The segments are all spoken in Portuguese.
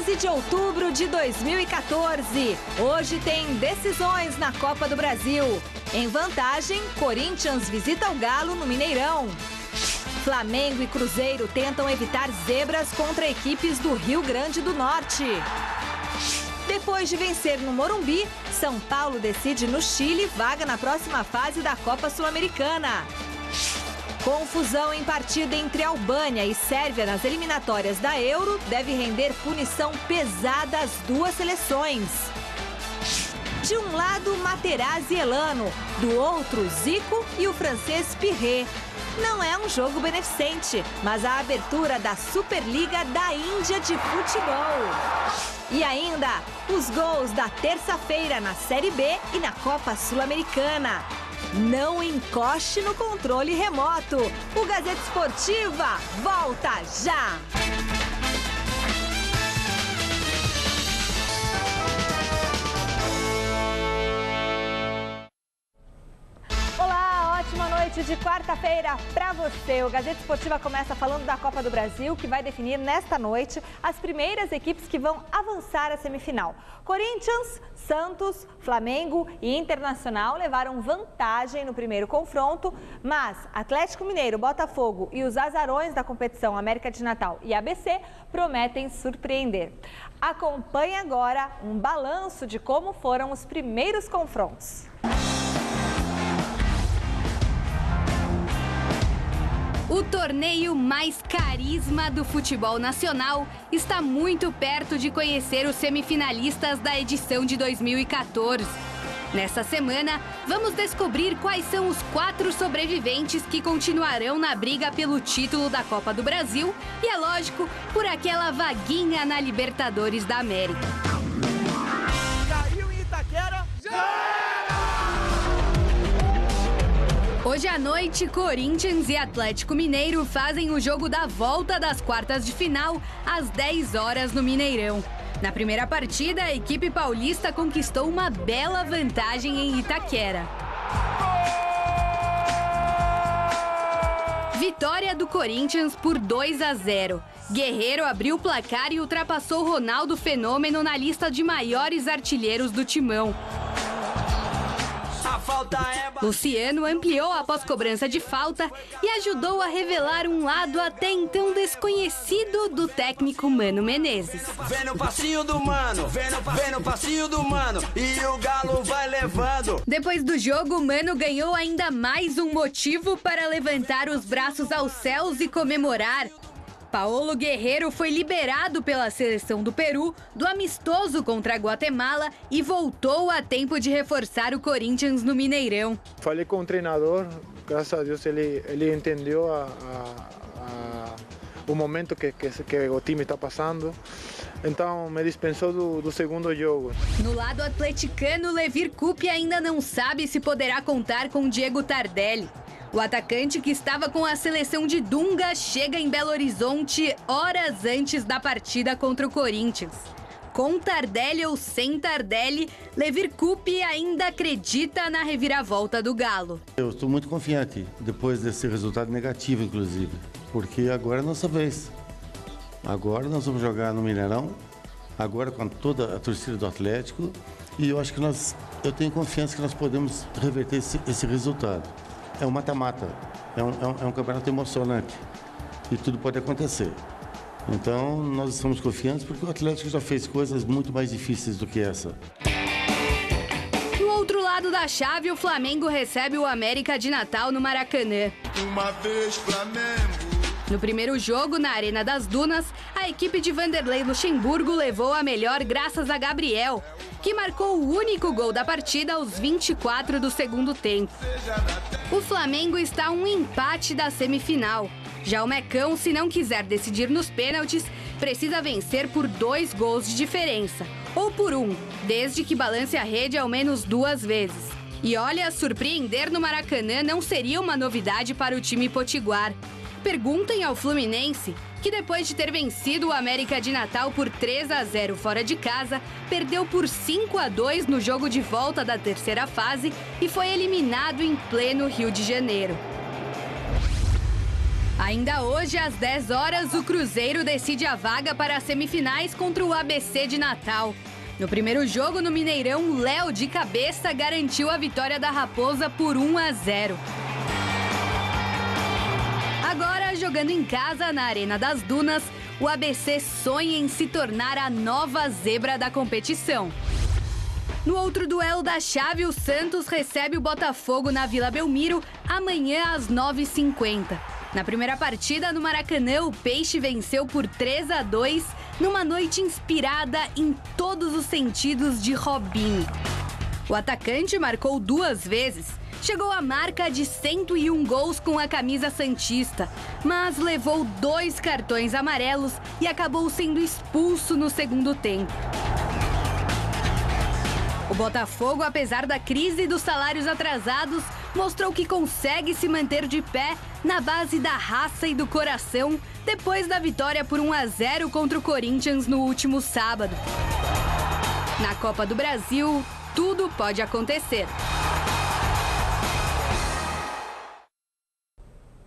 15 de outubro de 2014. Hoje tem decisões na Copa do Brasil. Em vantagem, Corinthians visita o Galo no Mineirão. Flamengo e Cruzeiro tentam evitar zebras contra equipes do Rio Grande do Norte. Depois de vencer no Morumbi, São Paulo decide no Chile vaga na próxima fase da Copa Sul-Americana. Confusão em partida entre Albânia e Sérvia nas eliminatórias da Euro deve render punição pesada às duas seleções. De um lado, Materazzi e Elano, do outro, Zico e o francês Pirret. Não é um jogo beneficente, mas a abertura da Superliga da Índia de futebol. E ainda, os gols da terça-feira na Série B e na Copa Sul-Americana. Não encoste no controle remoto. O Gazeta Esportiva volta já! Ótima noite de quarta-feira para você. O Gazeta Esportiva começa falando da Copa do Brasil, que vai definir nesta noite as primeiras equipes que vão avançar à semifinal. Corinthians, Santos, Flamengo e Internacional levaram vantagem no primeiro confronto, mas Atlético Mineiro, Botafogo e os azarões da competição América de Natal e ABC prometem surpreender. Acompanhe agora um balanço de como foram os primeiros confrontos. O torneio mais carisma do futebol nacional está muito perto de conhecer os semifinalistas da edição de 2014. Nessa semana, vamos descobrir quais são os 4 sobreviventes que continuarão na briga pelo título da Copa do Brasil e, é lógico, por aquela vaguinha na Libertadores da América. Caiu em Itaquera, já! Hoje à noite, Corinthians e Atlético Mineiro fazem o jogo da volta das quartas de final às 10 horas no Mineirão. Na primeira partida, a equipe paulista conquistou uma bela vantagem em Itaquera. Vitória do Corinthians por 2-0. Guerreiro abriu o placar e ultrapassou Ronaldo Fenômeno na lista de maiores artilheiros do Timão. Luciano ampliou após cobrança de falta e ajudou a revelar um lado até então desconhecido do técnico Mano Menezes. Vem no passinho do Mano, vem no passinho do Mano e o Galo vai levando. Depois do jogo, Mano ganhou ainda mais um motivo para levantar os braços aos céus e comemorar. Paolo Guerreiro foi liberado pela seleção do Peru do amistoso contra a Guatemala e voltou a tempo de reforçar o Corinthians no Mineirão. Falei com o treinador, graças a Deus ele entendeu o momento que o time está passando, então me dispensou do segundo jogo. No lado atleticano, Levir Coupe ainda não sabe se poderá contar com Diego Tardelli. O atacante, que estava com a seleção de Dunga, chega em Belo Horizonte horas antes da partida contra o Corinthians. Com Tardelli ou sem Tardelli, Levir Coupe ainda acredita na reviravolta do Galo. Eu estou muito confiante, depois desse resultado negativo, inclusive, porque agora é a nossa vez. Agora nós vamos jogar no Mineirão, agora com toda a torcida do Atlético, e eu acho que eu tenho confiança que nós podemos reverter esse resultado. É um mata-mata, é um campeonato emocionante e tudo pode acontecer. Então, nós estamos confiantes porque o Atlético já fez coisas muito mais difíceis do que essa. Do outro lado da chave, o Flamengo recebe o América de Natal no Maracanã. Uma vez Flamengo. No primeiro jogo, na Arena das Dunas, a equipe de Vanderlei Luxemburgo levou a melhor graças a Gabriel, que marcou o único gol da partida aos 24 do segundo tempo. O Flamengo está a um empate da semifinal. Já o Mecão, se não quiser decidir nos pênaltis, precisa vencer por 2 gols de diferença, ou por 1, desde que balance a rede ao menos 2 vezes. E olha, surpreender no Maracanã não seria uma novidade para o time potiguar. Perguntem ao Fluminense, que depois de ter vencido o América de Natal por 3-0 fora de casa, perdeu por 5-2 no jogo de volta da terceira fase e foi eliminado em pleno Rio de Janeiro. Ainda hoje, às 10 horas, o Cruzeiro decide a vaga para as semifinais contra o ABC de Natal. No primeiro jogo no Mineirão, Léo de cabeça garantiu a vitória da Raposa por 1-0. Agora, jogando em casa na Arena das Dunas, o ABC sonha em se tornar a nova zebra da competição. No outro duelo da chave, o Santos recebe o Botafogo na Vila Belmiro amanhã às 9h50. Na primeira partida, no Maracanã, o Peixe venceu por 3-2 numa noite inspirada em todos os sentidos de Robinho. O atacante marcou 2 vezes, chegou à marca de 101 gols com a camisa santista, mas levou 2 cartões amarelos e acabou sendo expulso no segundo tempo. O Botafogo, apesar da crise dos salários atrasados, mostrou que consegue se manter de pé na base da raça e do coração depois da vitória por 1-0 contra o Corinthians no último sábado. Na Copa do Brasil, tudo pode acontecer.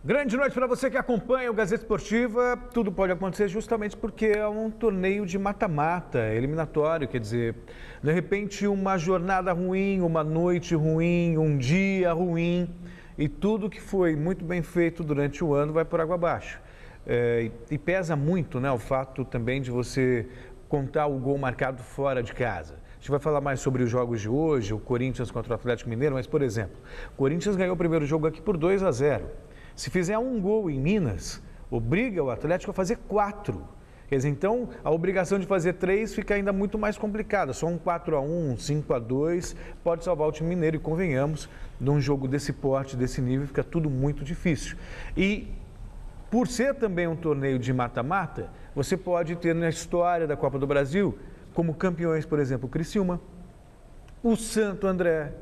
Grande noite para você que acompanha o Gazeta Esportiva. Tudo pode acontecer justamente porque é um torneio de mata-mata, eliminatório, quer dizer, de repente uma jornada ruim, uma noite ruim, um dia ruim e tudo que foi muito bem feito durante o ano vai por água abaixo. E pesa muito, né, o fato também de você contar o gol marcado fora de casa. A gente vai falar mais sobre os jogos de hoje, o Corinthians contra o Atlético Mineiro, mas, por exemplo, o Corinthians ganhou o primeiro jogo aqui por 2-0. Se fizer um gol em Minas, obriga o Atlético a fazer 4. Quer dizer, então, a obrigação de fazer 3 fica ainda muito mais complicada. Só um 4-1, um 5-2 pode salvar o time mineiro. E convenhamos, num jogo desse porte, desse nível, fica tudo muito difícil. E, por ser também um torneio de mata-mata, você pode ter na história da Copa do Brasil, como campeões, por exemplo, o Criciúma, o Santo André,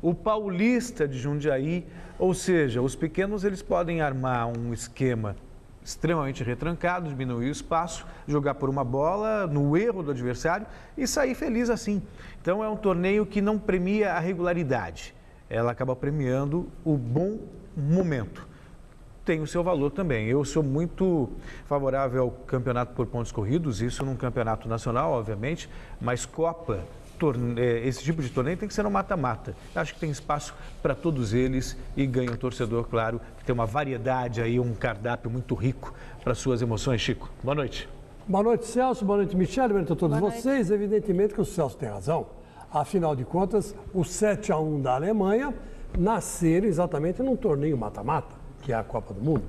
o Paulista de Jundiaí, ou seja, os pequenos eles podem armar um esquema extremamente retrancado, diminuir o espaço, jogar por uma bola no erro do adversário e sair feliz assim. Então é um torneio que não premia a regularidade, ela acaba premiando o bom momento. Tem o seu valor também. Eu sou muito favorável ao campeonato por pontos corridos, isso num campeonato nacional, obviamente, mas Copa, esse tipo de torneio tem que ser no mata-mata. Acho que tem espaço para todos eles e ganha um torcedor, claro, que tem uma variedade aí, um cardápio muito rico para suas emoções. Chico, boa noite. Boa noite, Celso. Boa noite, Michele. Boa noite a todos vocês. Evidentemente que o Celso tem razão. Afinal de contas, o 7-1 da Alemanha nasceram exatamente num torneio mata-mata, que é a Copa do Mundo,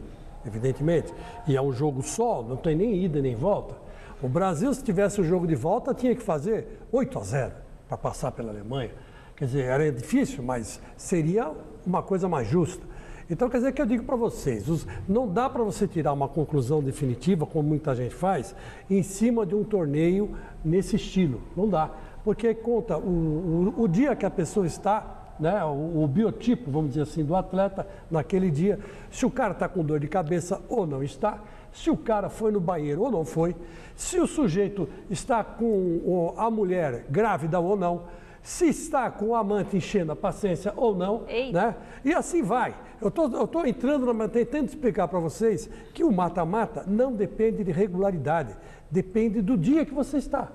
evidentemente. E é um jogo só, não tem nem ida nem volta. O Brasil, se tivesse o jogo de volta, tinha que fazer 8-0 para passar pela Alemanha. Quer dizer, era difícil, mas seria uma coisa mais justa. Então, quer dizer que eu digo para vocês, não dá para você tirar uma conclusão definitiva, como muita gente faz, em cima de um torneio nesse estilo. Não dá, porque conta o dia que a pessoa está, né, o biotipo, vamos dizer assim, do atleta naquele dia, se o cara está com dor de cabeça ou não está, se o cara foi no banheiro ou não foi, se o sujeito está com a mulher grávida ou não, se está com o amante enchendo a paciência ou não, né? E assim vai. Eu tô entrando, tentando explicar para vocês que o mata-mata não depende de regularidade, depende do dia que você está.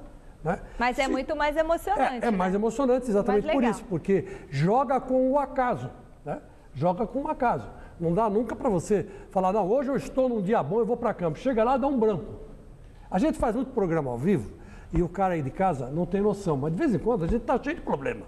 Né? Mas é muito mais emocionante. É mais emocionante, exatamente por isso, porque joga com o acaso, né? Joga com o acaso. Não dá nunca para você falar, não, hoje eu estou num dia bom, eu vou para campo. Chega lá, dá um branco. A gente faz muito programa ao vivo e o cara aí de casa não tem noção, mas de vez em quando a gente está cheio de problema.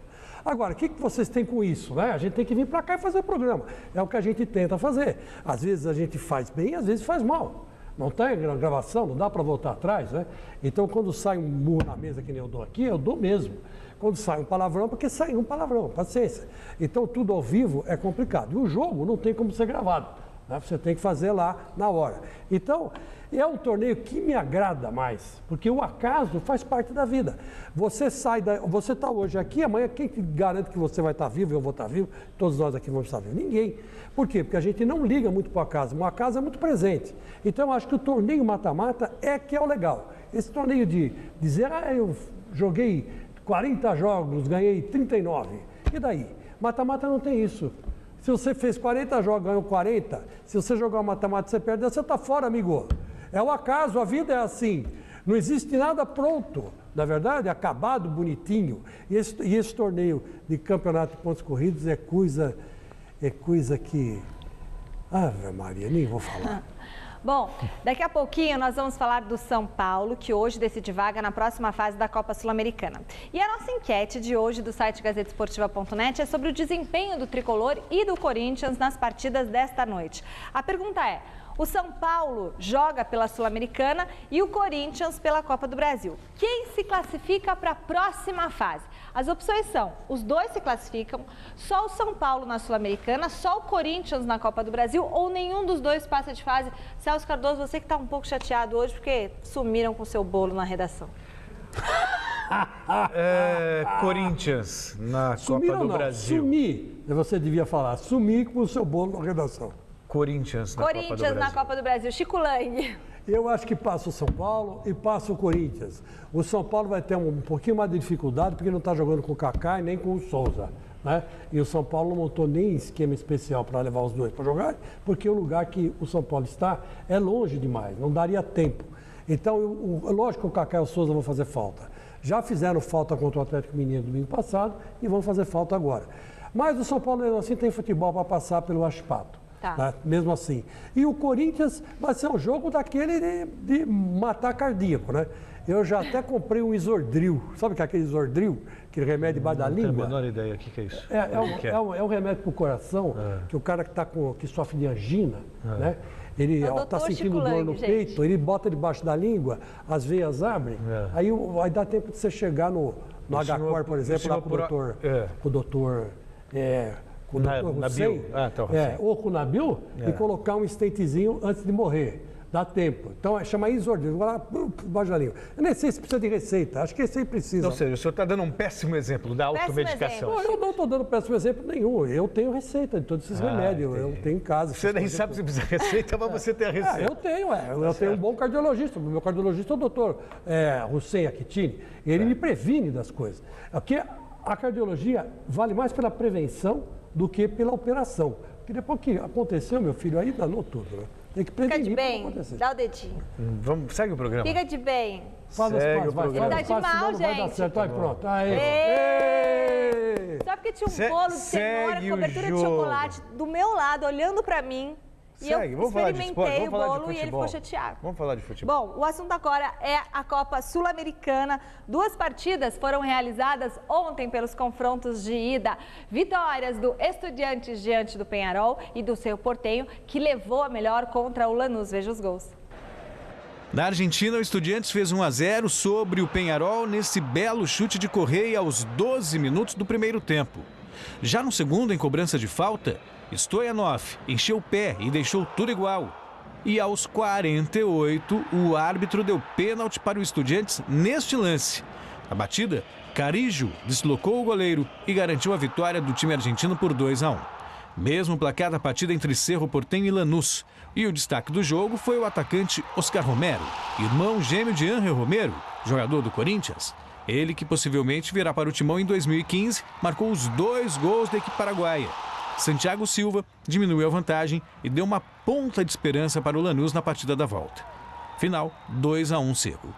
Agora, o que vocês têm com isso, né? A gente tem que vir para cá e fazer o programa. É o que a gente tenta fazer. Às vezes a gente faz bem, às vezes faz mal. Não tem gravação, não dá para voltar atrás, né? Então, quando sai um murro na mesa que nem eu dou aqui, eu dou mesmo. Quando sai um palavrão, porque sai um palavrão, paciência. Então, tudo ao vivo é complicado. E o jogo não tem como ser gravado, né? Você tem que fazer lá na hora. Então, é um torneio que me agrada mais, porque o acaso faz parte da vida. Você você está hoje aqui, amanhã quem garante que você vai estar vivo, eu vou estar vivo, todos nós aqui vamos estar vivos? Ninguém. Por quê? Porque a gente não liga muito para o acaso, o acaso é muito presente. Então, eu acho que o torneio mata-mata é que é o legal. Esse torneio de dizer, eu joguei 40 jogos, ganhei 39, e daí? Mata-mata não tem isso. Se você fez 40 jogos, ganhou 40, se você jogar uma matemática, você perde, você está fora, amigo. É o acaso, a vida é assim. Não existe nada pronto, na verdade, acabado, bonitinho. E esse torneio de campeonato de pontos corridos é coisa que... Ave Maria, nem vou falar. Bom, daqui a pouquinho nós vamos falar do São Paulo, que hoje decide vaga na próxima fase da Copa Sul-Americana. E a nossa enquete de hoje do site gazetesportiva.net é sobre o desempenho do Tricolor e do Corinthians nas partidas desta noite. A pergunta é: o São Paulo joga pela Sul-Americana e o Corinthians pela Copa do Brasil. Quem se classifica para a próxima fase? As opções são: os dois se classificam, só o São Paulo na Sul-Americana, só o Corinthians na Copa do Brasil ou nenhum dos dois passa de fase. Celso Cardoso, você que está um pouco chateado hoje porque sumiram com seu bolo na redação. Corinthians na Copa do Brasil. Sumir, você devia falar, sumir com o seu bolo na redação. Corinthians na Copa do Brasil. Chico Lang. Eu acho que passa o São Paulo e passa o Corinthians. O São Paulo vai ter um pouquinho mais de dificuldade porque não está jogando com o Kaká e nem com o Souza, né? E o São Paulo não montou nem esquema especial para levar os dois para jogar, porque o lugar que o São Paulo está é longe demais, não daria tempo. Então, lógico que o Kaká e o Souza vão fazer falta. Já fizeram falta contra o Atlético Mineiro domingo passado e vão fazer falta agora. Mas o São Paulo, mesmo assim, tem futebol para passar pelo Huachipato. Tá. Né? Mesmo assim. E o Corinthians vai ser um jogo daquele de matar cardíaco, né? Eu já até comprei um Isordril. Sabe o que é aquele Isordril? Aquele remédio debaixo da língua? Não tenho a menor ideia. O que é isso? É um remédio para o coração, que o cara que sofre de angina, né? Ele está sentindo dor no peito, ele bota debaixo da língua, as veias abrem, aí vai dar tempo de você chegar no H-Cor, por exemplo, lá com o doutor Hussein, ou com o Nabil, e colocar um stentezinho antes de morrer. Dá tempo. Então, chama Isordil. Debaixo da língua. Eu nem sei se precisa de receita. Acho que esse aí precisa. Ou seja, o senhor está dando um péssimo exemplo da automedicação. Não, eu não estou dando péssimo exemplo nenhum. Eu tenho receita de todos esses remédios. Entendi. Eu tenho em casa. Você nem sabe se precisa de receita, mas você tem a receita. Eu tenho, Eu tenho um bom cardiologista. O meu cardiologista é o doutor Hussein Akitini. Ele me previne das coisas. Porque a cardiologia vale mais pela prevenção do que pela operação. Porque depois que aconteceu, meu filho, aí danou tudo, né? Tem que prevenir. Fica de bem, dá o dedinho. Segue o programa. Fica de bem. Segue o programa. Ele tá de mal, gente. Vai dar certo. Aí, pronto. Aê. Só porque tinha um bolo de cenoura, cobertura de chocolate do meu lado, olhando pra mim. Segue, vamos falar de esporte, vamos falar de futebol. E ele ficou chateado. Vamos falar de futebol. Bom, o assunto agora é a Copa Sul-Americana. 2 partidas foram realizadas ontem pelos confrontos de ida. Vitórias do Estudiantes diante do Peñarol e do Cerro Porteño, que levou a melhor contra o Lanús. Veja os gols. Na Argentina, o Estudiantes fez 1-0 sobre o Peñarol nesse belo chute de Correia aos 12 minutos do primeiro tempo. Já no segundo, em cobrança de falta, Stoyanov encheu o pé e deixou tudo igual. E aos 48, o árbitro deu pênalti para o Estudiantes neste lance. A batida, Carrillo deslocou o goleiro e garantiu a vitória do time argentino por 2-1. Mesmo placar da partida entre Cerro Porteño e Lanús. E o destaque do jogo foi o atacante Oscar Romero, irmão gêmeo de Ángel Romero, jogador do Corinthians. Ele, que possivelmente virá para o Timão em 2015, marcou os 2 gols da equipe paraguaia. Santiago Silva diminuiu a vantagem e deu uma ponta de esperança para o Lanús na partida da volta. Final, 2-1 Cerro.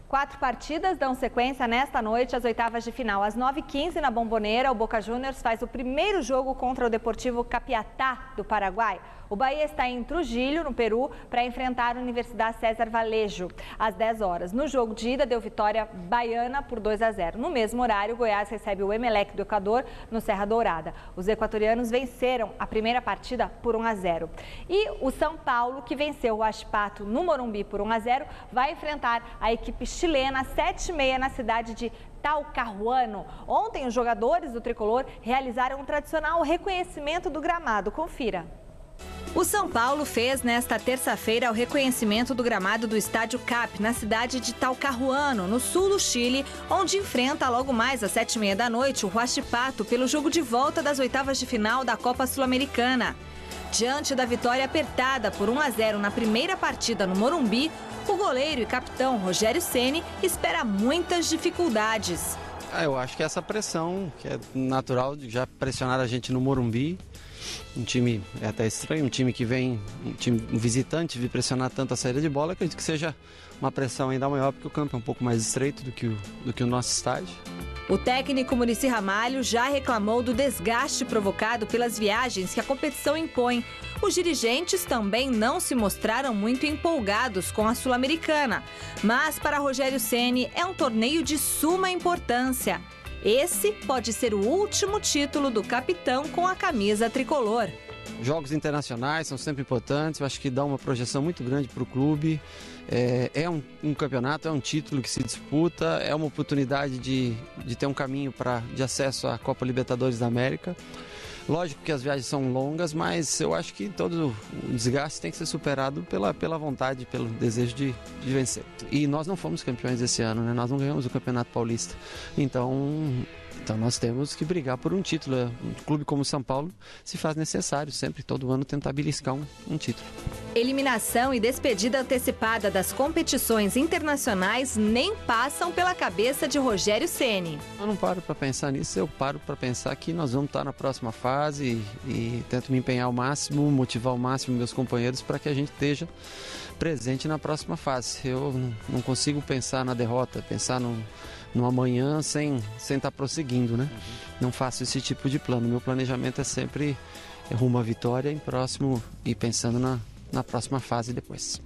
4 partidas dão sequência nesta noite às oitavas de final. Às 9h15 na Bombonera, o Boca Juniors faz o primeiro jogo contra o Deportivo Capiatá do Paraguai. O Bahia está em Trujillo, no Peru, para enfrentar a Universidade César Vallejo, às 10 horas. No jogo de ida, deu vitória baiana por 2-0. No mesmo horário, o Goiás recebe o Emelec do Equador, no Serra Dourada. Os equatorianos venceram a primeira partida por 1-0. E o São Paulo, que venceu o Huachipato no Morumbi por 1-0, vai enfrentar a equipe chilena às 7h30 na cidade de Talcahuano. Ontem, os jogadores do Tricolor realizaram um tradicional reconhecimento do gramado. Confira. O São Paulo fez nesta terça-feira o reconhecimento do gramado do Estádio Cap, na cidade de Talcahuano, no sul do Chile, onde enfrenta logo mais às 7h30 da noite o Huachipato pelo jogo de volta das oitavas de final da Copa Sul-Americana. Diante da vitória apertada por 1-0 na primeira partida no Morumbi, o goleiro e capitão Rogério Ceni espera muitas dificuldades. Eu acho que essa pressão, que é natural, já pressionaram a gente no Morumbi, um time, é até estranho, um time que vem, um visitante vir pressionar tanto a saída de bola, acredito que seja uma pressão ainda maior, porque o campo é um pouco mais estreito do que o nosso estádio. O técnico Muricy Ramalho já reclamou do desgaste provocado pelas viagens que a competição impõe. Os dirigentes também não se mostraram muito empolgados com a Sul-Americana. Mas para Rogério Ceni é um torneio de suma importância. Esse pode ser o último título do capitão com a camisa tricolor. Jogos internacionais são sempre importantes, eu acho que dá uma projeção muito grande para o clube. É um campeonato, é um título que se disputa, é uma oportunidade de ter um caminho de acesso à Copa Libertadores da América. Lógico que as viagens são longas, mas eu acho que todo o desgaste tem que ser superado pela vontade, pelo desejo de vencer. E nós não fomos campeões esse ano, né? Nós não ganhamos o Campeonato Paulista. Então nós temos que brigar por um título. Um clube como o São Paulo se faz necessário sempre, todo ano, tentar beliscar um título. Eliminação e despedida antecipada das competições internacionais nem passam pela cabeça de Rogério Ceni. Eu não paro para pensar nisso, eu paro para pensar que nós vamos estar na próxima fase e tento me empenhar ao máximo, motivar ao máximo meus companheiros para que a gente esteja presente na próxima fase. Eu não consigo pensar na derrota, pensar no amanhã sem estar prosseguindo, né? Não faço esse tipo de plano. Meu planejamento é sempre rumo à vitória em próximo e pensando na próxima fase depois.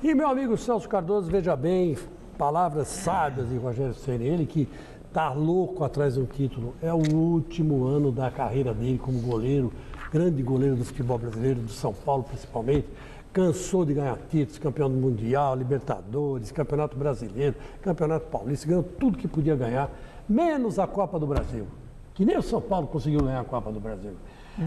E meu amigo Celso Cardoso, veja bem, palavras sábias de Rogério Ceni, ele que tá louco atrás de um título. É o último ano da carreira dele como goleiro, grande goleiro do futebol brasileiro, do São Paulo principalmente. Cansou de ganhar títulos, campeão do Mundial, Libertadores, Campeonato Brasileiro, Campeonato Paulista, ganhou tudo que podia ganhar, menos a Copa do Brasil, que nem o São Paulo conseguiu ganhar a Copa do Brasil.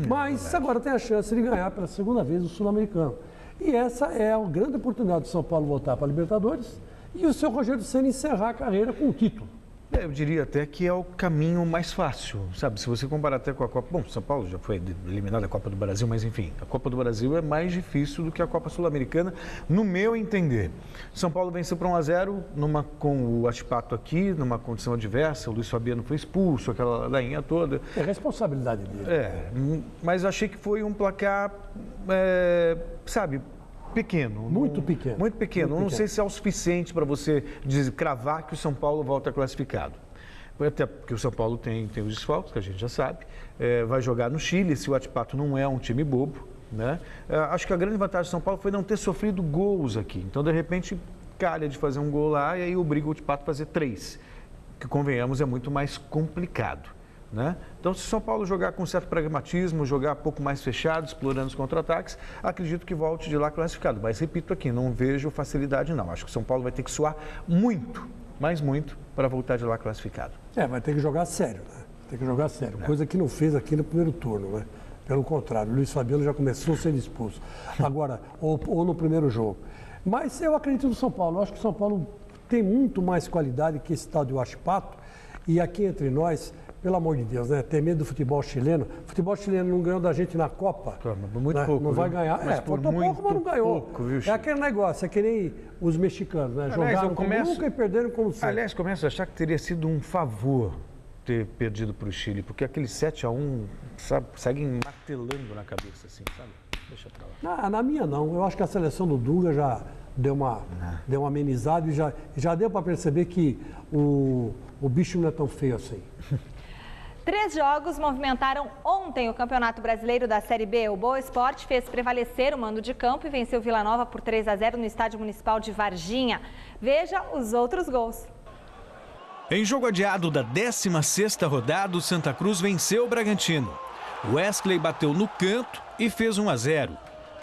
Mas agora tem a chance de ganhar pela segunda vez o Sul-Americano. E essa é a grande oportunidade do São Paulo voltar para a Libertadores e o seu Rogério Ceni encerrar a carreira com o título. Eu diria até que é o caminho mais fácil, sabe? Se você comparar até com a Copa... Bom, São Paulo já foi eliminado da Copa do Brasil, mas enfim, a Copa do Brasil é mais difícil do que a Copa Sul-Americana, no meu entender. São Paulo venceu por 1-0, com o Atipato aqui, numa condição adversa, o Luiz Fabiano foi expulso, aquela ladainha toda. É responsabilidade dele. Mas achei que foi um placar, sabe... pequeno. Muito pequeno. Muito pequeno. Não sei se é o suficiente para você cravar que o São Paulo volta classificado. Até porque o São Paulo tem os desfalques, que a gente já sabe. Vai jogar no Chile, se o Atipato não é um time bobo, né? Acho que a grande vantagem do São Paulo foi não ter sofrido gols aqui. Então, de repente, calha de fazer um gol lá e aí obriga o Atipato a fazer 3. Que, convenhamos, é muito mais complicado. Né? Então, se o São Paulo jogar com certo pragmatismo, jogar um pouco mais fechado, explorando os contra-ataques, acredito que volte de lá classificado. Mas, repito aqui, não vejo facilidade não. Acho que o São Paulo vai ter que suar muito, mas muito, para voltar de lá classificado. Vai ter que jogar sério, né? Tem que jogar sério, coisa que não fez aqui no primeiro turno, né? Pelo contrário, o Luiz Fabiano já começou sendo expulso. Agora, ou no primeiro jogo. Mas eu acredito no São Paulo. Eu acho que o São Paulo tem muito mais qualidade que esse tal de Atipato. E aqui entre nós... Pelo amor de Deus, né? Ter medo do futebol chileno. O futebol chileno não ganhou da gente na Copa. Muito pouco. Não vai ganhar. Faltou pouco, mas não ganhou. Pouco, viu, é aquele negócio, é que nem os mexicanos, né? Jogaram como nunca e perderam como sempre. Aliás, começo a achar que teria sido um favor ter perdido para o Chile, porque aquele 7-1, sabe, seguem martelando na cabeça, assim, sabe? Deixa pra lá. Na minha não. Eu acho que a seleção do Dunga já deu uma amenizada e já deu para perceber que o bicho não é tão feio assim. 3 jogos movimentaram ontem o Campeonato Brasileiro da Série B. O Boa Esporte fez prevalecer o mando de campo e venceu Vila Nova por 3-0 no Estádio Municipal de Varginha. Veja os outros gols. Em jogo adiado da 16ª rodada, o Santa Cruz venceu o Bragantino. Wesley bateu no canto e fez 1-0.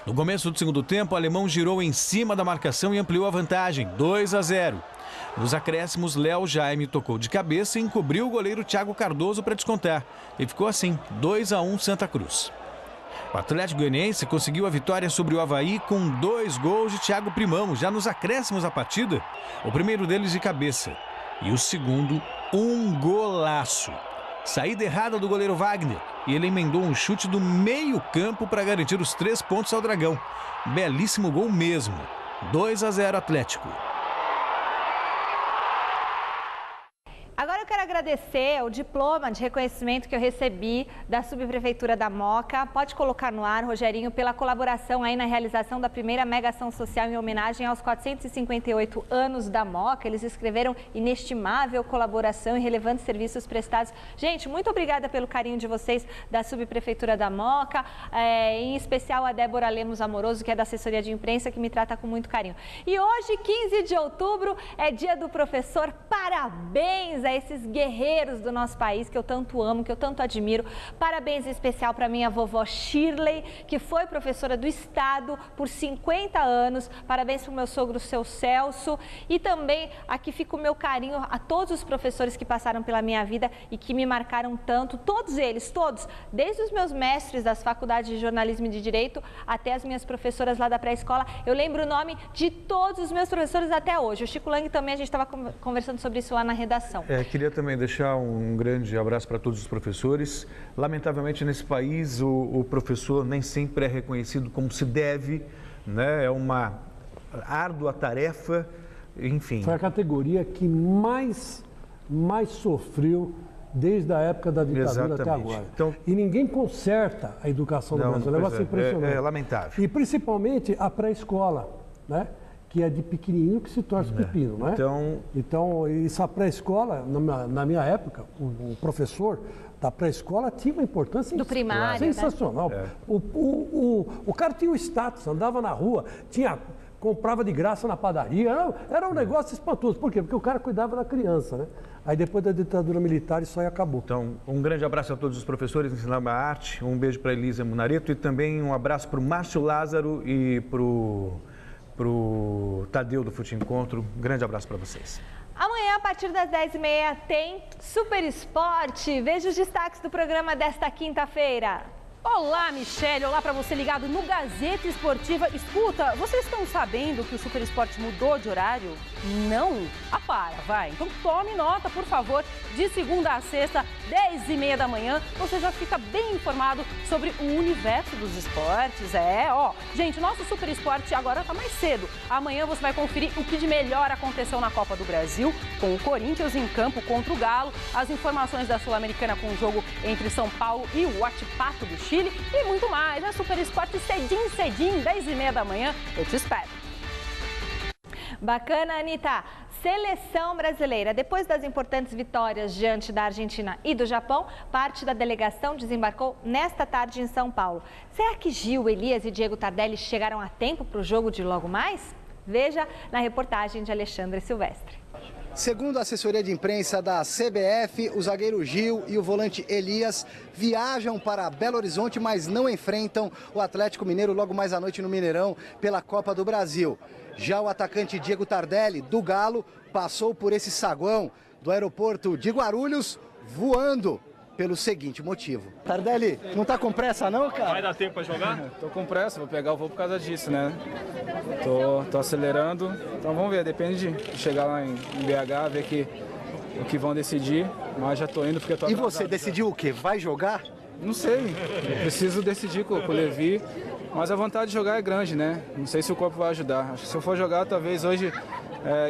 No começo do segundo tempo, o alemão girou em cima da marcação e ampliou a vantagem, 2-0. Nos acréscimos, Léo Jaime tocou de cabeça e encobriu o goleiro Thiago Cardoso para descontar. E ficou assim, 2-1 Santa Cruz. O Atlético Goianiense conseguiu a vitória sobre o Avaí com 2 gols de Thiago Primão. Já nos acréscimos da partida, o primeiro deles de cabeça. E o segundo, um golaço. Saída errada do goleiro Wagner. E ele emendou um chute do meio campo para garantir os 3 pontos ao Dragão. Belíssimo gol mesmo. 2-0 Atlético. agradecer o diploma de reconhecimento que eu recebi da Subprefeitura da Moca. Pode colocar no ar, Rogerinho, pela colaboração aí na realização da primeira mega ação social em homenagem aos 458 anos da Moca. Eles escreveram inestimável colaboração e relevantes serviços prestados. Gente, muito obrigada pelo carinho de vocês da Subprefeitura da Moca, em especial a Débora Lemos Amoroso, que é da assessoria de imprensa, que me trata com muito carinho. E hoje, 15 de outubro, é dia do professor. Parabéns a esses guerreiros do nosso país que eu tanto amo, que eu tanto admiro. Parabéns em especial para minha vovó Shirley, que foi professora do Estado por 50 anos. Parabéns para o meu sogro, seu Celso. E também aqui fica o meu carinho a todos os professores que passaram pela minha vida e que me marcaram tanto. Todos eles, todos, desde os meus mestres das faculdades de jornalismo e de direito até as minhas professoras lá da pré-escola. Eu lembro o nome de todos os meus professores até hoje. O Chico Lang também, a gente estava conversando sobre isso lá na redação. Queria também deixar um grande abraço para todos os professores. Lamentavelmente, nesse país, o professor nem sempre é reconhecido como se deve, né? É uma árdua tarefa, enfim. Foi a categoria que mais sofreu desde a época da ditadura até agora. Então, e ninguém conserta a educação do Brasil. É um negócio impressionante. É lamentável. E principalmente a pré-escola, né? Que é de pequenininho que se torce pepino, né? Então, isso a pré-escola, na minha época, o professor da pré-escola tinha uma importância do primário, sensacional. Né? O cara tinha o status, andava na rua, comprava de graça na padaria, era um negócio espantoso. Por quê? Porque o cara cuidava da criança, né? Aí depois da ditadura militar isso aí acabou. Então, um grande abraço a todos os professores que ensinaram a arte, um beijo para Elisa Munareto e também um abraço para o Márcio Lázaro e para o Tadeu do Fute Encontro. Um grande abraço para vocês. Amanhã, a partir das 10h30, tem Super Esporte. Veja os destaques do programa desta quinta-feira. Olá, Michele. Olá para você ligado no Gazeta Esportiva. Escuta, vocês estão sabendo que o Super Esporte mudou de horário? Não? Vai. Então tome nota, por favor. De segunda a sexta, 10h30 da manhã, você já fica bem informado sobre o universo dos esportes. Gente, nosso Super Esporte agora tá mais cedo. Amanhã você vai conferir o que de melhor aconteceu na Copa do Brasil, com o Corinthians em campo contra o Galo, as informações da Sul-Americana com o jogo entre São Paulo e o Huachipato do Chile e muito mais. É Super Esporte cedinho, 10h30 da manhã. Eu te espero. Bacana, Anitta. Seleção brasileira. Depois das importantes vitórias diante da Argentina e do Japão, parte da delegação desembarcou nesta tarde em São Paulo. Será que Gil, Elias e Diego Tardelli chegaram a tempo para o jogo de logo mais? Veja na reportagem de Alexandre Silvestre. Segundo a assessoria de imprensa da CBF, o zagueiro Gil e o volante Elias viajam para Belo Horizonte, mas não enfrentam o Atlético Mineiro logo mais à noite no Mineirão pela Copa do Brasil. Já o atacante Diego Tardelli, do Galo, passou por esse saguão do aeroporto de Guarulhos voando pelo seguinte motivo. Tardelli, não tá com pressa não, cara? Vai dar tempo para jogar? Tô com pressa, vou pegar o voo por causa disso, né? Tô acelerando, então vamos ver, depende de chegar lá em BH, ver o que vão decidir, mas já tô indo porque tô atrasado. E você decidiu o quê? Vai jogar? Não sei, eu preciso decidir com o Levi, mas a vontade de jogar é grande, né? Não sei se o corpo vai ajudar. Acho que se eu for jogar, talvez hoje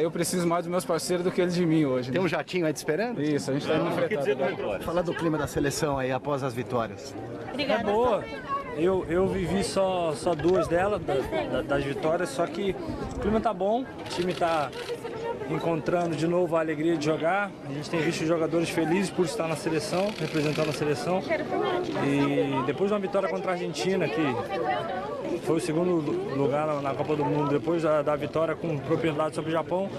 eu preciso mais dos meus parceiros do que eles de mim hoje. Tem um jatinho aí te esperando? Isso, a gente tá indo enfrentado. Fala do clima da seleção aí após as vitórias. É boa. Eu vivi só duas delas, das vitórias, só que o clima tá bom, o time tá encontrando de novo a alegria de jogar. A gente tem visto os jogadores felizes por estar na seleção, representando a seleção. E depois de uma vitória contra a Argentina, que foi o segundo lugar na Copa do Mundo, depois da vitória com propriedade sobre o Japão,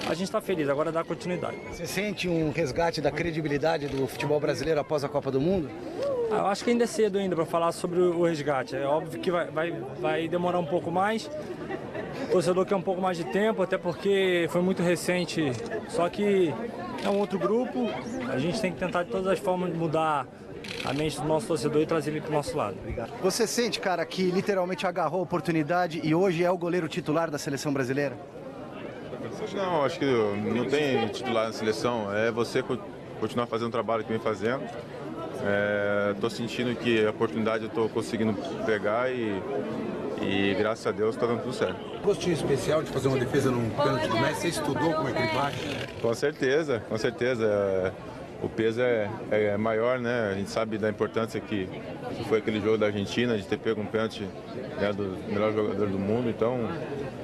a gente está feliz, agora dá continuidade. Você sente um resgate da credibilidade do futebol brasileiro após a Copa do Mundo? Eu acho que ainda é cedo ainda para falar sobre o resgate. É óbvio que vai demorar um pouco mais. O torcedor quer um pouco mais de tempo, até porque foi muito recente. Só que é um outro grupo. A gente tem que tentar de todas as formas mudar a mente do nosso torcedor e trazer ele para o nosso lado. Obrigado. Você sente, cara, que literalmente agarrou a oportunidade e hoje é o goleiro titular da seleção brasileira? Não, acho que não tem titular na seleção. É você continuar fazendo o trabalho que vem fazendo. Estou sentindo que a oportunidade eu estou conseguindo pegar e graças a Deus está dando tudo certo. Gostinho especial de fazer uma defesa num pênalti do Messi? Você estudou como é que ele bate? Com certeza, com certeza. o peso é maior, né? A gente sabe da importância que foi aquele jogo da Argentina, de ter pego um pênalti, né, do melhor jogador do mundo. Então,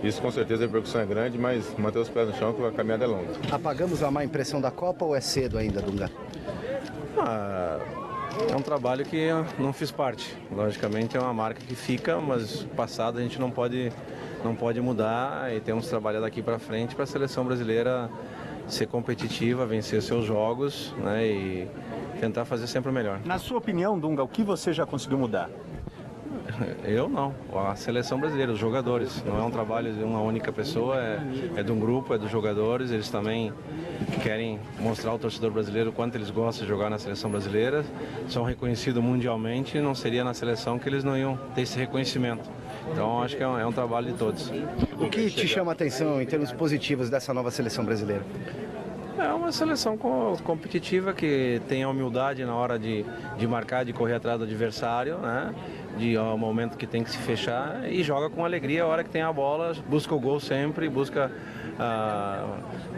isso com certeza a repercussão é grande, mas manter os pés no chão que a caminhada é longa. Apagamos a má impressão da Copa ou é cedo ainda, Dunga? É um trabalho que eu não fiz parte. Logicamente é uma marca que fica, mas o passado a gente não pode mudar e temos que trabalhar daqui para frente para a seleção brasileira ser competitiva, vencer seus jogos, né, e tentar fazer sempre o melhor. Na sua opinião, Dunga, o que você já conseguiu mudar? Eu não, a seleção brasileira, os jogadores. Não é um trabalho de uma única pessoa, é de um grupo, é dos jogadores. Eles também querem mostrar ao torcedor brasileiro o quanto eles gostam de jogar na seleção brasileira. São reconhecidos mundialmente, não seria na seleção que eles não iam ter esse reconhecimento. Então acho que é um trabalho de todos. O que te chama a atenção em termos positivos dessa nova seleção brasileira? É uma seleção competitiva que tem a humildade na hora de marcar, de correr atrás do adversário, né? Ao momento que tem que se fechar e joga com alegria a hora que tem a bola, busca o gol sempre, busca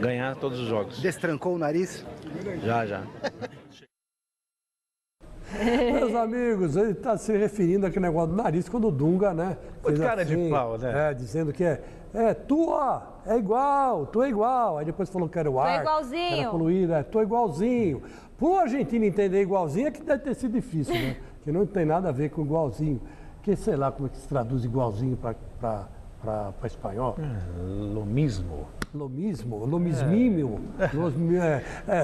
ganhar todos os jogos. Destrancou o nariz? Já. Meus amigos, ele está se referindo àquele negócio do nariz quando o Dunga, né? Fez cara assim, de pau, né? Dizendo que tu é igual. Aí depois falou que era o ar. Tô igualzinho. Era poluído, tô igualzinho. Pro argentino entender igualzinho é que deve ter sido difícil, né? Que não tem nada a ver com igualzinho. Que sei lá como é que se traduz igualzinho para espanhol. Lomismo. Lomismímio.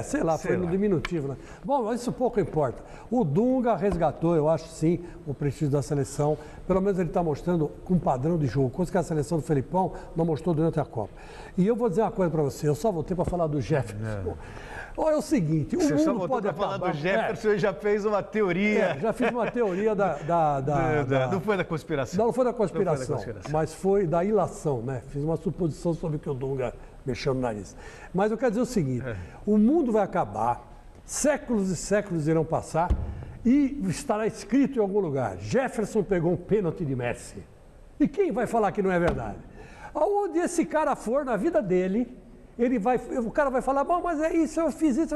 Sei lá, foi no diminutivo, né? Bom, mas isso pouco importa. O Dunga resgatou, eu acho sim, o prestígio da seleção. Pelo menos ele está mostrando um padrão de jogo, coisa que a seleção do Felipão não mostrou durante a Copa. E eu vou dizer uma coisa para você, eu só voltei para falar do Jefferson. Olha, é o seguinte, Você só voltou para falar do Jefferson e já fez uma teoria. Já fiz uma teoria Não foi da conspiração. Não foi da conspiração, mas foi da ilação, né? Fiz uma suposição sobre que o Dunga mexeu no nariz. Mas eu quero dizer o seguinte, o mundo vai acabar, séculos e séculos irão passar e estará escrito em algum lugar, Jefferson pegou um pênalti de Messi. E quem vai falar que não é verdade? Aonde esse cara for na vida dele, o cara vai falar, bom, mas é isso, eu fiz isso,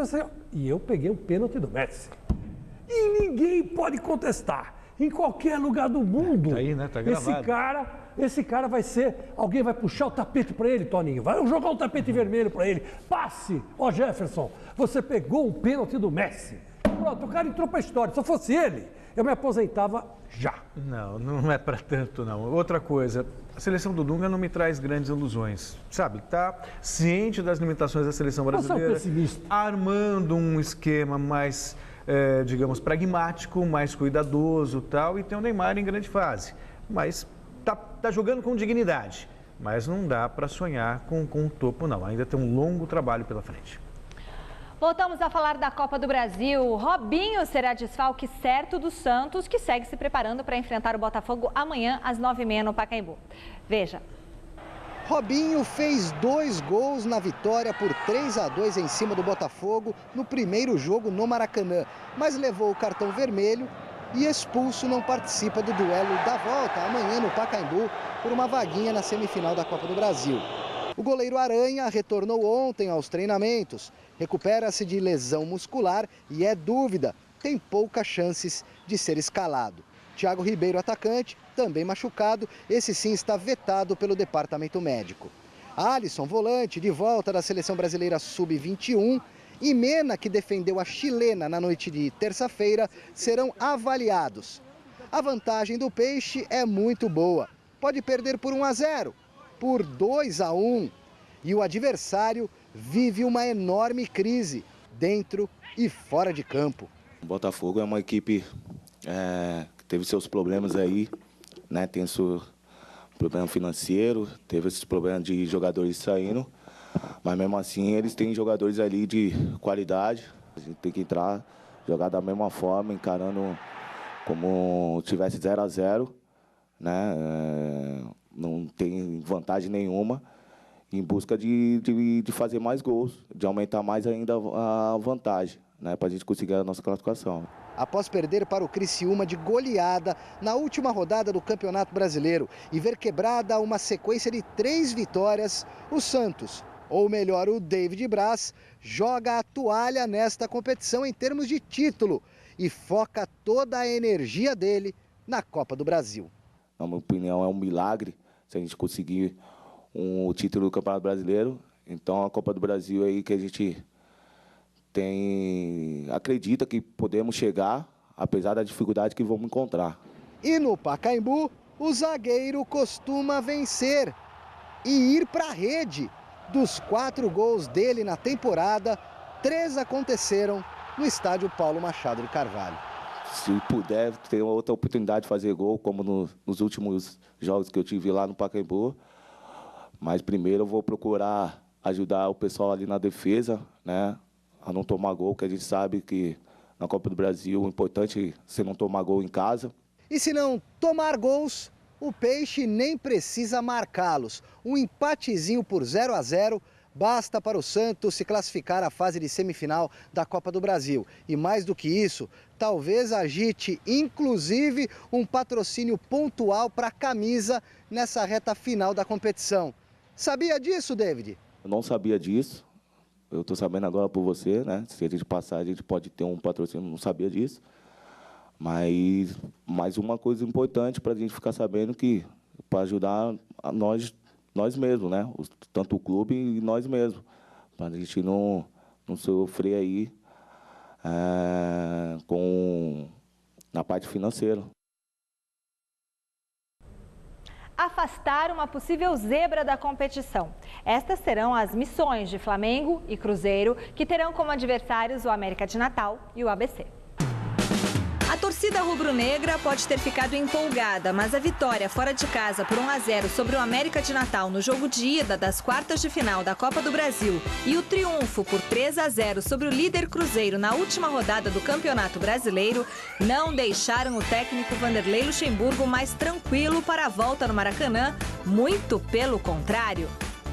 e eu peguei um pênalti do Messi. E ninguém pode contestar. Em qualquer lugar do mundo. Tá aí, né? Tá gravado. Esse cara vai ser, alguém vai puxar o tapete para ele, Toninho, vai jogar um tapete vermelho para ele. Passe, Jefferson, você pegou um pênalti do Messi. Pronto, o cara entrou para a história. Se eu fosse ele, eu me aposentava já. Não é para tanto, não. Outra coisa, a seleção do Dunga não me traz grandes ilusões, sabe? Tá ciente das limitações da seleção brasileira, você é um pessimista. Armando um esquema mais, digamos, pragmático, mais cuidadoso, tal, e tem o Neymar em grande fase. Mas tá jogando com dignidade, mas não dá para sonhar com o topo, não. Ainda tem um longo trabalho pela frente. Voltamos a falar da Copa do Brasil. Robinho será desfalque certo do Santos, que segue se preparando para enfrentar o Botafogo amanhã às 9h30 no Pacaembu. Veja. Robinho fez 2 gols na vitória por 3-2 em cima do Botafogo no primeiro jogo no Maracanã, mas levou o cartão vermelho e expulso não participa do duelo da volta amanhã no Pacaembu por uma vaguinha na semifinal da Copa do Brasil. O goleiro Aranha retornou ontem aos treinamentos, recupera-se de lesão muscular e é dúvida, tem poucas chances de ser escalado. Thiago Ribeiro, atacante, também machucado, esse sim está vetado pelo departamento médico. Alisson, volante, de volta da seleção brasileira sub-21, e Mena, que defendeu a chilena na noite de terça-feira, serão avaliados. A vantagem do Peixe é muito boa, pode perder por 1-0, por 2-1, e o adversário vive uma enorme crise dentro e fora de campo. O Botafogo é uma equipe que teve seus problemas aí, né? Tem seu problema financeiro, teve esses problemas de jogadores saindo, mas mesmo assim eles têm jogadores ali de qualidade. A gente tem que entrar, jogar da mesma forma, encarando como tivesse 0-0, né? Não tem vantagem nenhuma, em busca de fazer mais gols, de aumentar mais ainda a vantagem, né, para a gente conseguir a nossa classificação. Após perder para o Criciúma de goleada na última rodada do Campeonato Brasileiro e ver quebrada uma sequência de 3 vitórias, o Santos ou melhor, o David Braz, joga a toalha nesta competição em termos de título e foca toda a energia dele na Copa do Brasil. Na minha opinião, é um milagre se a gente conseguir o título do Campeonato Brasileiro. Então, a Copa do Brasil aí que a gente acredita que podemos chegar, apesar da dificuldade que vamos encontrar. E no Pacaembu, o zagueiro costuma vencer e ir para a rede. Dos 4 gols dele na temporada, 3 aconteceram no estádio Paulo Machado de Carvalho. Se puder ter outra oportunidade de fazer gol, como nos últimos jogos que eu tive lá no Pacaembu, mas primeiro eu vou procurar ajudar o pessoal ali na defesa, né, a não tomar gol, que a gente sabe que na Copa do Brasil o importante é você não tomar gol em casa. E se não tomar gols, o Peixe nem precisa marcá-los. Um empatezinho por 0-0 basta para o Santos se classificar à fase de semifinal da Copa do Brasil. E mais do que isso, talvez agite inclusive um patrocínio pontual para a camisa nessa reta final da competição. Sabia disso, David? Eu não sabia disso. Eu estou sabendo agora por você, né? Se a gente passar, a gente pode ter um patrocínio, não sabia disso. Mas mais uma coisa importante para a gente ficar sabendo que para ajudar a nós mesmos, né? Tanto o clube e nós mesmos, para a gente não sofrer aí na parte financeira. Afastar uma possível zebra da competição. Estas serão as missões de Flamengo e Cruzeiro, que terão como adversários o América de Natal e o ABC. A torcida rubro-negra pode ter ficado empolgada, mas a vitória fora de casa por 1-0 sobre o América de Natal no jogo de ida das quartas de final da Copa do Brasil e o triunfo por 3-0 sobre o líder Cruzeiro na última rodada do Campeonato Brasileiro não deixaram o técnico Vanderlei Luxemburgo mais tranquilo para a volta no Maracanã, muito pelo contrário.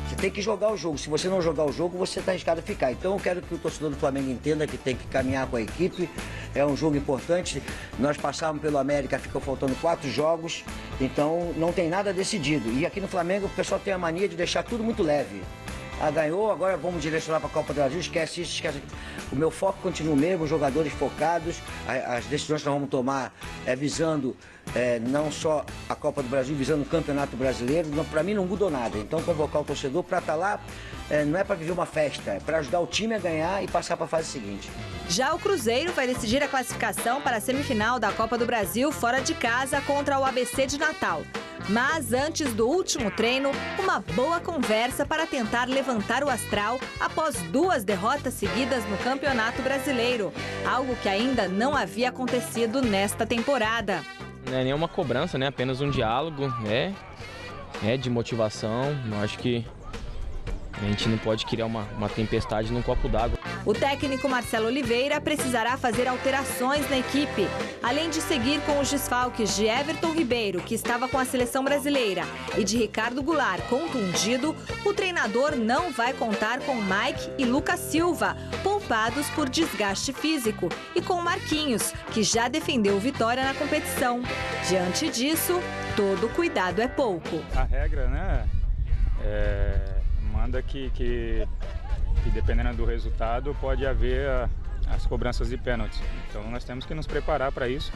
Você tem que jogar o jogo. Se você não jogar o jogo, você está arriscado a ficar. Então eu quero que o torcedor do Flamengo entenda que tem que caminhar com a equipe. É um jogo importante. Nós passamos pelo América, ficou faltando 4 jogos. Então não tem nada decidido. E aqui no Flamengo o pessoal tem a mania de deixar tudo muito leve. Ganhou, agora vamos direcionar para a Copa do Brasil, esquece isso, esquece aquilo. O meu foco continua o mesmo, jogadores focados, as decisões que nós vamos tomar visando não só a Copa do Brasil, visando o Campeonato Brasileiro. Para mim não mudou nada, então convocar o torcedor para estar lá não é para viver uma festa, é para ajudar o time a ganhar e passar para a fase seguinte. Já o Cruzeiro vai decidir a classificação para a semifinal da Copa do Brasil fora de casa contra o ABC de Natal. Mas antes do último treino, uma boa conversa para tentar levantar o astral após 2 derrotas seguidas no Campeonato Brasileiro, algo que ainda não havia acontecido nesta temporada. Não é nenhuma cobrança, né? Apenas um diálogo, né? De motivação. Eu acho que a gente não pode criar uma tempestade num copo d'água. O técnico Marcelo Oliveira precisará fazer alterações na equipe. Além de seguir com os desfalques de Everton Ribeiro, que estava com a seleção brasileira, e de Ricardo Goulart, contundido, o treinador não vai contar com Mike e Lucas Silva, poupados por desgaste físico, e com Marquinhos, que já defendeu vitória na competição. Diante disso, todo cuidado é pouco. A regra, né, manda que dependendo do resultado pode haver as cobranças de pênaltis. Então nós temos que nos preparar para isso.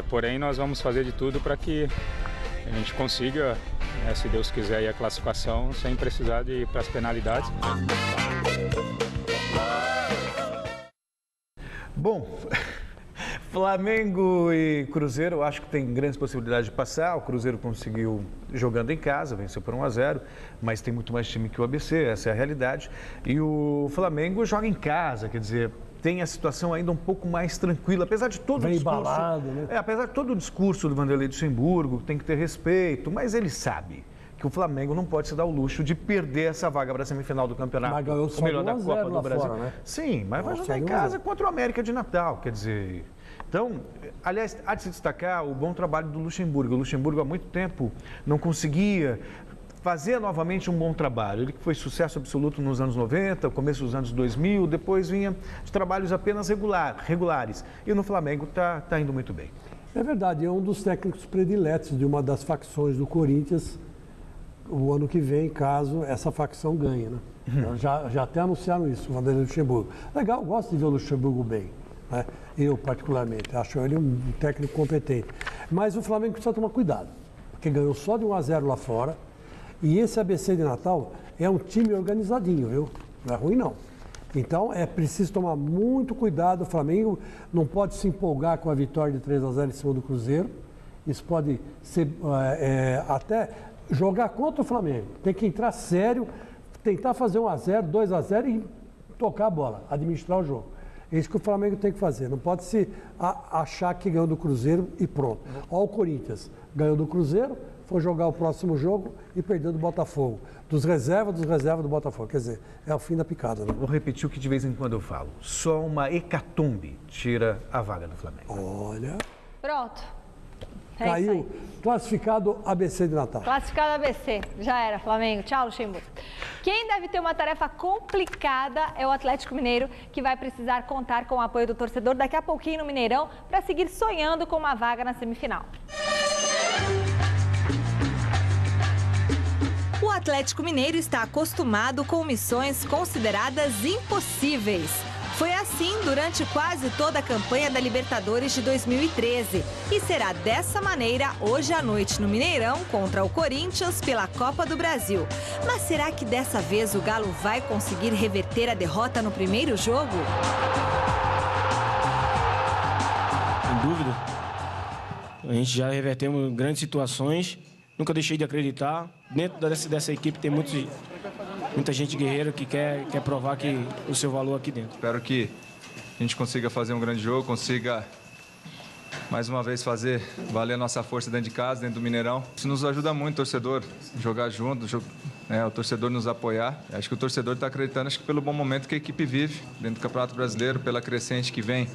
Porém nós vamos fazer de tudo para que a gente consiga, se Deus quiser, a classificação sem precisar de ir para as penalidades. Bom, Flamengo e Cruzeiro, eu acho que tem grandes possibilidades de passar. O Cruzeiro conseguiu jogando em casa, venceu por 1-0, mas tem muito mais time que o ABC, essa é a realidade. E o Flamengo joga em casa, quer dizer, tem a situação ainda um pouco mais tranquila, apesar de todo o discurso, embalado, né? Apesar de todo o discurso do Vanderlei Luxemburgo, tem que ter respeito, mas ele sabe que o Flamengo não pode se dar o luxo de perder essa vaga para a semifinal do campeonato. Mas ganhou só melhor da Copa do Brasil. Fora, né? Sim, mas vai jogar em casa contra o América de Natal, quer dizer. Então, aliás, há de se destacar o bom trabalho do Luxemburgo. O Luxemburgo há muito tempo não conseguia fazer novamente um bom trabalho. Ele que foi sucesso absoluto nos anos 90, começo dos anos 2000, depois vinha de trabalhos apenas regulares. E no Flamengo está indo muito bem. É verdade, é um dos técnicos prediletos de uma das facções do Corinthians. o ano que vem, caso essa facção ganhe, né? Já até anunciaram isso, o Vanderlei Luxemburgo. Legal, gosto de ver o Luxemburgo bem, né? Eu, particularmente, acho ele um técnico competente. Mas o Flamengo precisa tomar cuidado, porque ganhou só de 1-0 lá fora. E esse ABC de Natal é um time organizadinho, viu? Não é ruim, não. Então, é preciso tomar muito cuidado. O Flamengo não pode se empolgar com a vitória de 3-0 em cima do Cruzeiro. Isso pode ser até jogar contra o Flamengo. Tem que entrar sério, tentar fazer 1-0, 2-0 e tocar a bola, administrar o jogo. É isso que o Flamengo tem que fazer. Não pode se achar que ganhou do Cruzeiro e pronto. Olha o Corinthians. Ganhou do Cruzeiro, foi jogar o próximo jogo e perdeu do Botafogo. Dos reservas do Botafogo. Quer dizer, é o fim da picada, né? Vou repetir o que de vez em quando eu falo. Só uma hecatombe tira a vaga do Flamengo. Olha. Pronto. Caiu. Classificado ABC de Natal. Classificado ABC. Já era, Flamengo. Tchau, Luxemburgo. Quem deve ter uma tarefa complicada é o Atlético Mineiro, que vai precisar contar com o apoio do torcedor daqui a pouquinho no Mineirão para seguir sonhando com uma vaga na semifinal. O Atlético Mineiro está acostumado com missões consideradas impossíveis. Foi assim durante quase toda a campanha da Libertadores de 2013. E será dessa maneira hoje à noite no Mineirão contra o Corinthians pela Copa do Brasil. Mas será que dessa vez o Galo vai conseguir reverter a derrota no primeiro jogo? Sem dúvida. A gente já revertemos grandes situações. Nunca deixei de acreditar. Dentro dessa equipe tem muita gente guerreira que quer provar o seu valor aqui dentro. Espero que a gente consiga fazer um grande jogo, consiga mais uma vez fazer valer a nossa força dentro de casa, dentro do Mineirão. Isso nos ajuda muito, torcedor, jogar junto, o torcedor nos apoiar. Acho que o torcedor está acreditando pelo bom momento que a equipe vive dentro do Campeonato Brasileiro, pela crescente que vem.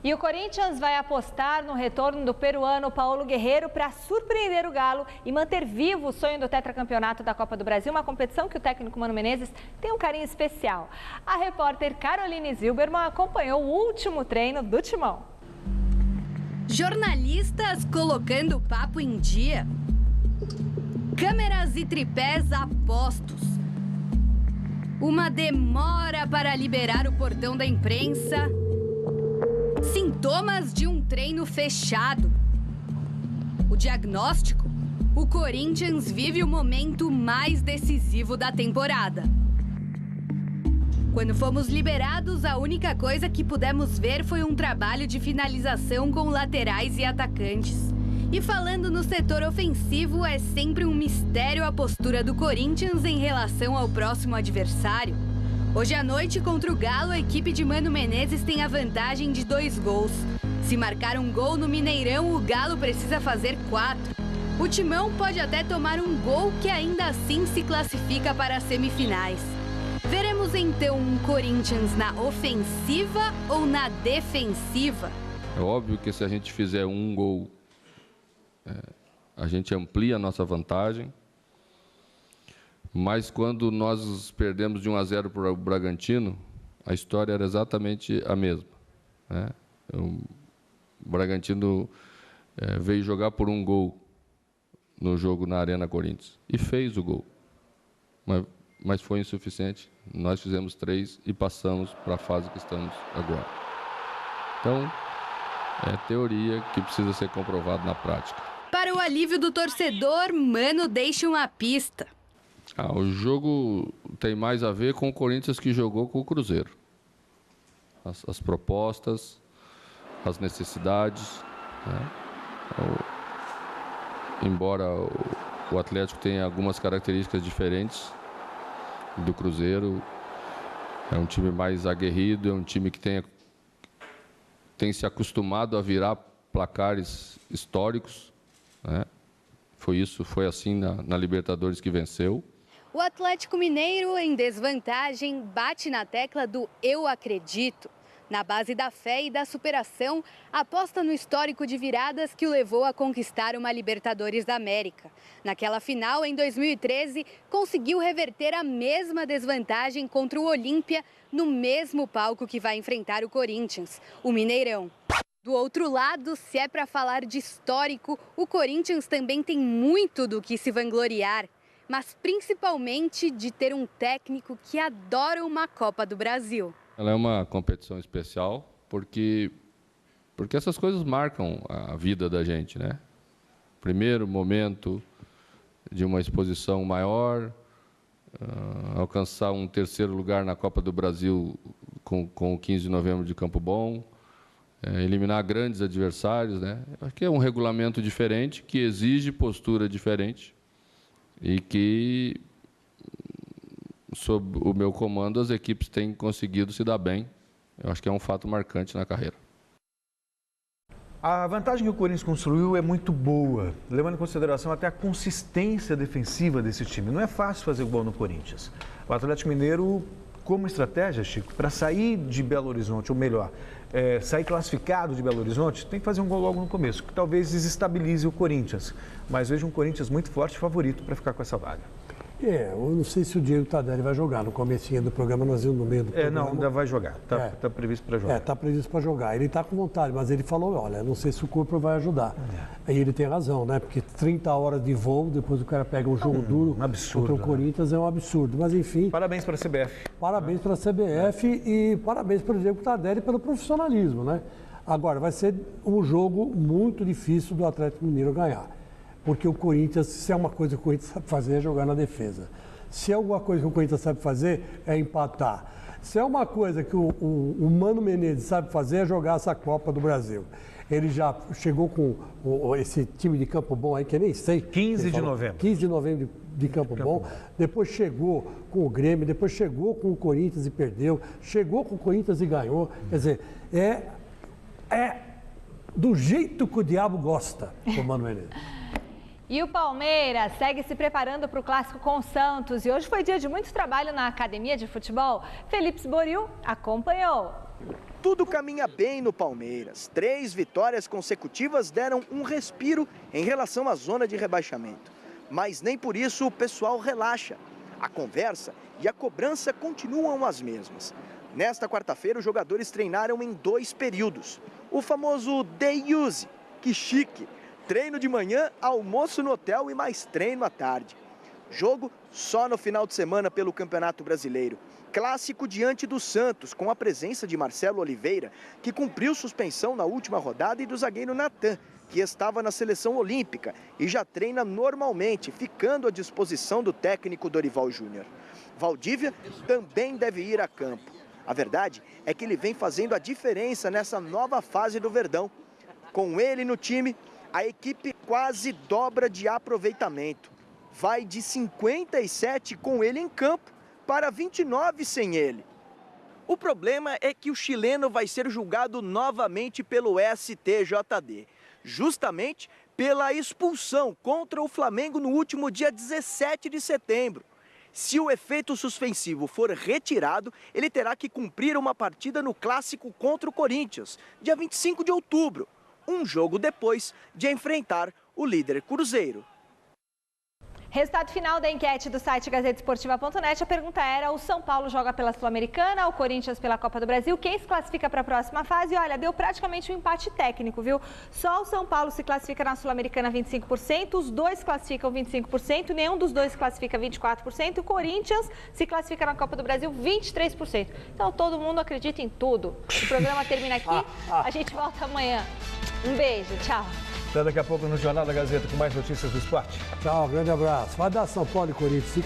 E o Corinthians vai apostar no retorno do peruano Paulo Guerreiro para surpreender o Galo e manter vivo o sonho do tetracampeonato da Copa do Brasil, uma competição que o técnico Mano Menezes tem um carinho especial. A repórter Caroline Zilberman acompanhou o último treino do Timão. Jornalistas colocando o papo em dia. Câmeras e tripés a postos. Uma demora para liberar o portão da imprensa. Sintomas de um treino fechado. O diagnóstico? O Corinthians vive o momento mais decisivo da temporada. Quando fomos liberados, a única coisa que pudemos ver foi um trabalho de finalização com laterais e atacantes. E falando no setor ofensivo, é sempre um mistério a postura do Corinthians em relação ao próximo adversário. Hoje à noite, contra o Galo, a equipe de Mano Menezes tem a vantagem de 2 gols. Se marcar um gol no Mineirão, o Galo precisa fazer 4. O Timão pode até tomar um gol que ainda assim se classifica para as semifinais. Veremos então um Corinthians na ofensiva ou na defensiva? É óbvio que se a gente fizer um gol, a gente amplia a nossa vantagem. Mas quando nós perdemos de 1-0 para o Bragantino, a história era exatamente a mesma, né? O Bragantino veio jogar por um gol no jogo na Arena Corinthians e fez o gol, mas foi insuficiente. Nós fizemos 3 e passamos para a fase que estamos agora. Então, é teoria que precisa ser comprovada na prática. Para o alívio do torcedor, Mano deixa uma pista. O jogo tem mais a ver com o Corinthians que jogou com o Cruzeiro. As propostas, as necessidades, né? Embora o Atlético tenha algumas características diferentes do Cruzeiro, é um time mais aguerrido, é um time que tem se acostumado a virar placares históricos, né? Foi assim na Libertadores que venceu. O Atlético Mineiro, em desvantagem, bate na tecla do eu acredito. Na base da fé e da superação, aposta no histórico de viradas que o levou a conquistar uma Libertadores da América. Naquela final, em 2013, conseguiu reverter a mesma desvantagem contra o Olímpia no mesmo palco que vai enfrentar o Corinthians, o Mineirão. Do outro lado, se é para falar de histórico, o Corinthians também tem muito do que se vangloriar, mas principalmente de ter um técnico que adora uma Copa do Brasil. Ela é uma competição especial porque essas coisas marcam a vida da gente, né? Primeiro momento de uma exposição maior, alcançar um terceiro lugar na Copa do Brasil com o 15 de novembro de Campo Bom, eliminar grandes adversários, né? Acho que é um regulamento diferente, que exige postura diferente e que, sob o meu comando, as equipes têm conseguido se dar bem. Eu acho que é um fato marcante na carreira. A vantagem que o Corinthians construiu é muito boa, levando em consideração até a consistência defensiva desse time. Não é fácil fazer gol no Corinthians. O Atlético Mineiro, como estratégia, Chico, para sair de Belo Horizonte, ou melhor, sair classificado de Belo Horizonte, tem que fazer um gol logo no começo, que talvez desestabilize o Corinthians. Mas vejo um Corinthians muito forte e favorito para ficar com essa vaga. Eu não sei se o Diego Tardelli vai jogar. No comecinho do programa, nós vimos no meio do programa. Não, ainda vai jogar. Está previsto para jogar. Está previsto para jogar. Ele está com vontade, mas ele falou, olha, não sei se o corpo vai ajudar. Aí ele tem razão, né? Porque 30 horas de voo, depois o cara pega um jogo duro contra o Corinthians, é um absurdo. Mas enfim... Parabéns para a CBF. Parabéns para a CBF e parabéns para o Diego Tardelli pelo profissionalismo, né? Agora, vai ser um jogo muito difícil do Atlético Mineiro ganhar. Porque o Corinthians, se é uma coisa que o Corinthians sabe fazer, é jogar na defesa. Se é alguma coisa que o Corinthians sabe fazer, é empatar. Se é uma coisa que o Mano Menezes sabe fazer, é jogar essa Copa do Brasil. Ele já chegou com esse time de Campo Bom aí, que eu nem sei. 15 de novembro. 15 de novembro de Campo Bom. Depois chegou com o Grêmio, depois chegou com o Corinthians e perdeu. Chegou com o Corinthians e ganhou. Quer dizer, é do jeito que o diabo gosta, o Mano Menezes. E o Palmeiras segue se preparando para o clássico com o Santos. E hoje foi dia de muito trabalho na academia de futebol. Felipe Sboril acompanhou. Tudo caminha bem no Palmeiras. 3 vitórias consecutivas deram um respiro em relação à zona de rebaixamento. Mas nem por isso o pessoal relaxa. A conversa e a cobrança continuam as mesmas. Nesta quarta-feira, os jogadores treinaram em 2 períodos. O famoso day use, que chique. Treino de manhã, almoço no hotel e mais treino à tarde. Jogo só no final de semana pelo Campeonato Brasileiro. Clássico diante do Santos, com a presença de Marcelo Oliveira, que cumpriu suspensão na última rodada, e do zagueiro Natan, que estava na seleção olímpica e já treina normalmente, ficando à disposição do técnico Dorival Júnior. Valdívia também deve ir a campo. A verdade é que ele vem fazendo a diferença nessa nova fase do Verdão. Com ele no time, a equipe quase dobra de aproveitamento. Vai de 57 com ele em campo para 29 sem ele. O problema é que o chileno vai ser julgado novamente pelo STJD, justamente pela expulsão contra o Flamengo no último dia 17 de setembro. Se o efeito suspensivo for retirado, ele terá que cumprir uma partida no clássico contra o Corinthians, dia 25 de outubro. Um jogo depois de enfrentar o líder Cruzeiro. Resultado final da enquete do site gazetesportiva.net. A pergunta era: o São Paulo joga pela Sul-Americana, o Corinthians pela Copa do Brasil? Quem se classifica para a próxima fase? Olha, deu praticamente um empate técnico, viu? Só o São Paulo se classifica na Sul-Americana 25%, os dois classificam 25%, nenhum dos dois classifica 24%, o Corinthians se classifica na Copa do Brasil 23%. Então todo mundo acredita em tudo. O programa termina aqui, a gente volta amanhã. Um beijo, tchau. Até daqui a pouco no Jornal da Gazeta com mais notícias do esporte. Tchau, grande abraço. Vai dar São Paulo e Corinthians.